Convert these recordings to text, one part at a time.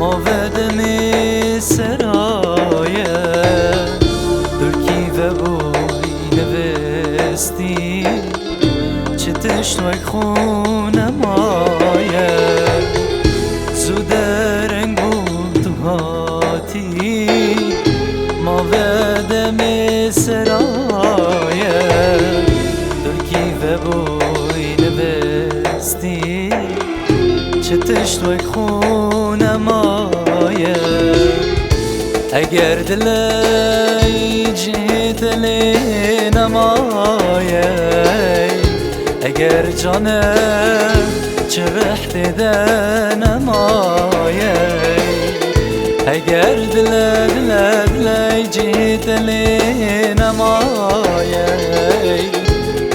ماودمی سرایه دلکی و بوی نوستی چه تشنوک خونمایه زوده رنگ بود و هاتی ماودمی سرایه دلکی و بوی نوستی چه تشنوک خونمایه اگر دلی جهت لی نمایه اگر جانم چرخت نمایه اگر دلی جهت لی نمایه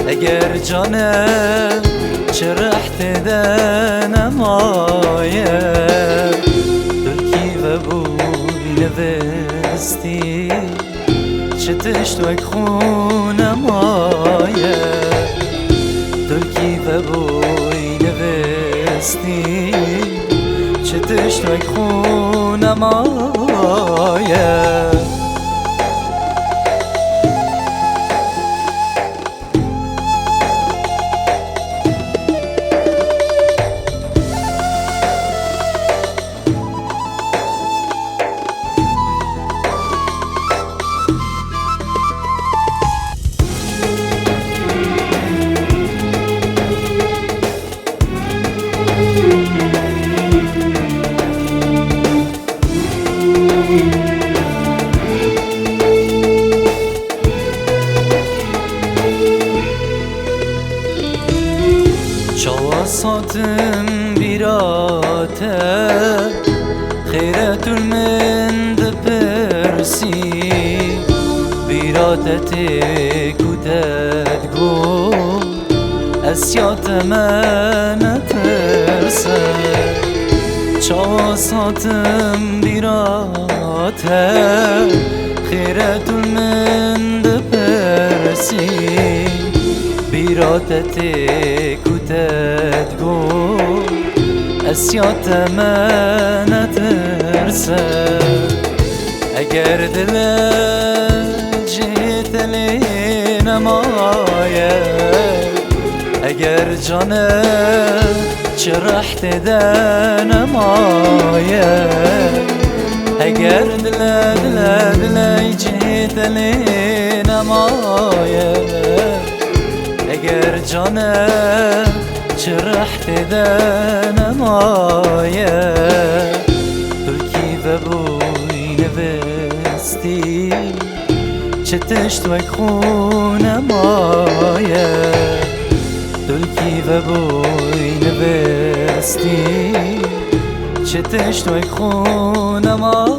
اگر جانم چرخت نمایه دلکی و بوی نوستی چه تشنوک خونمایه دلکی و بوی نوستی چه تشنوک خونمایه شواساتم بیراته خیرت من دپرسی بیراتت کودت گو اسیات من ترسه شواساتم بیراته خیرت من دپرسی بیراتت کودت گو اسیات من ترسه اگر دل جهت لی نمایه اگر جانم چرخت نمایه اگر دل جهت لی نمایه اگر جانم چرخت نمایه دلکی و بوی نوستی چه تشنوک خونمایه دلکی و بوی نوستی چه تشنوک خونمایه